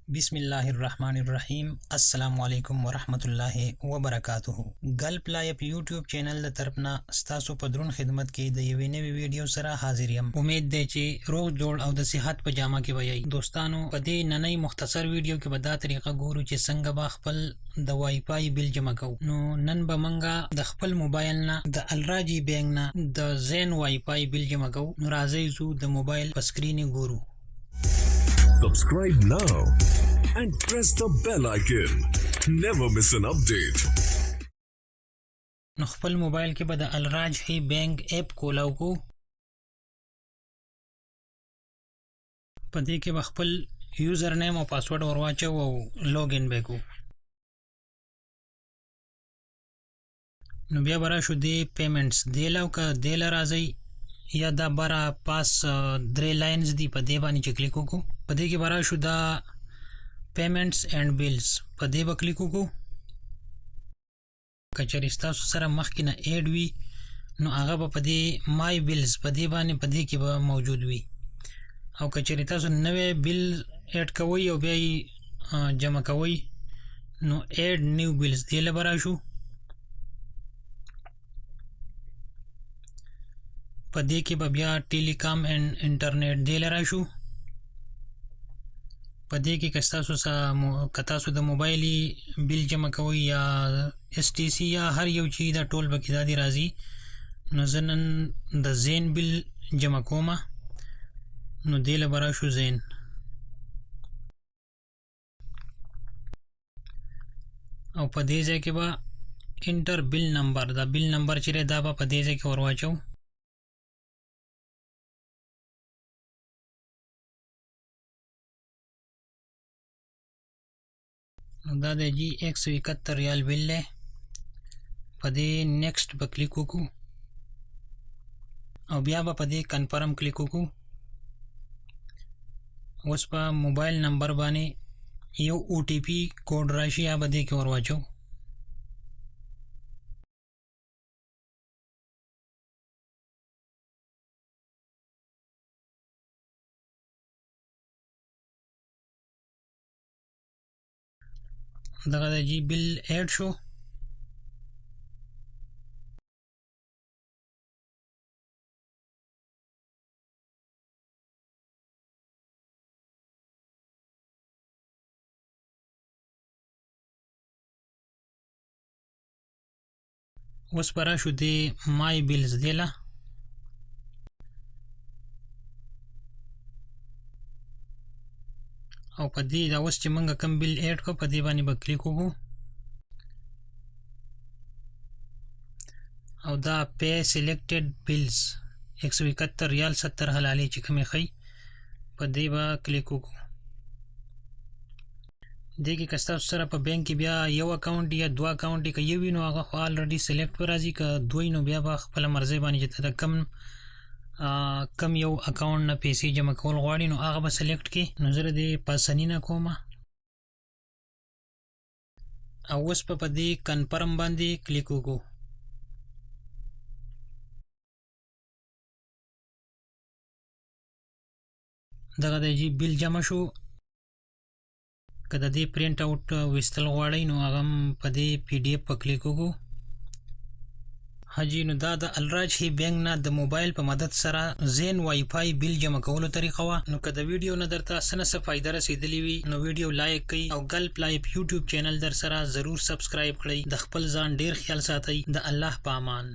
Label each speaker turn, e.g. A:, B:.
A: بسم الله الرحمن الرحیم. السلام علیکم ورحمت الله وبرکاته. ګلپ لایف یوټیوب چینل د طرفنا ستاسو په درون خدمت کې د یوې نوې ویډیو سره حاضر یم. امید دی چې روغ جوړ او د صحت په جامه کې وایي. دوستانو په دې نننۍ مختصر ویډیو کې به دا طریقه ګورو چې څنګه به خپل د وای فای بل جمع کوو. نو نن به منګه د خپل موبایل نه د الراجي بینک نه د زین وای فای بل جمع کوو. نو راځئ زو د موبایل په سکرین ګورو.
B: Subscribe now and press the bell icon. Never miss an update.
A: نو خپل موبایل کې به د الراجي بینک اپ کولاو کو. په دې کې به خپل یوزر نیم او پاسورډ ورواچو او لوګ ان به کو. نو بیا به راشو دی پیمنټس دی لاو که دی له راځئ یا دا برا پاس درې لاینز دی په دې باندې چې کلیک وکړو. په دې کې به راشو دا پیمنټس اینڈ بیلز په دې به کلیک وکړو. که چېرې ستاسو سره مخکې نه ایډ وي نو هغه به په دې مای بیلز په دې باندې په دې کې به موجود وي. او که چېرې تاسو نوی بیل ایډ کوئ او بیا یې جمع کوئ نو ایډ نیو بیلز دې له به راشو. په دې کې به بیا ټیلیکام اینډ انټرنیټ دی له راشو. په دې کې که تاسو د موبایل بیل جمع کوئ یا اس ټي سي یا هر یو چې دا ټول به کې دا دی راځي. نو زه نن د زین بیل جمع کومه. نو دی له به راشو زین. او په دې ځای کې به انټر بیل نمبر دا بیل نمبر چې دی دا به په دې ځای کې ورواچو. دا د جی 171 ریال بیل دی. په دې نیکسټ به کلیک وکړو او بیا به په دې کنفرم کلیک وکړو. اوس په موبایل نمبر باندې یو او ټي پي کوډ راشي یا به دې کې ورواچو. دغه د جی بیل ایډ شو. اوس به راشو د مای بیلز دی له. او په دې دا اوس چې موږ کوم بیل ایډ کړو په دې باندې به کلیک وکړو. او دا پی سلیکټډ بیلز 171 ریال 70 حلالې چې کومې ښیي په دې به کلیک وکړو. دې کې که ستاسو سره په بینک کې بیا یو اکاونټ یا دوه اکاونټ که یو وي نو هغه خو الریډي سلیکټ به راځي. که دوی نو بیا به خپله مرضۍ باندې چې ته د کم یو اکاونټ نه پیسې جمع کول غواړي نو هغه به سلیکټ کړي. نو زه د په آساني نه کومه. او اوس په دې کنفرم باندې کلیک وکړو. دغه د جی بیل جمع شو. که د دې پرینټ اوټ ویستل غواړئ نو هغه هم په دې پی ډي اف په کلیک وکړو. حاجی نو دا د الراجي بینک نه د موبایل په مدد سره زین وای فای بیل جمع کولو طریقه وه. نو که د ویډیو نه درته څه نه څه فایده رسېدلی وي نو ویډیو لایک کړئ او ګلپ لایف یوټیوب چینل در سره ضرور سبسکرایب کړئ. د خپل ځان ډیر خیال ساتئ. د الله په امان.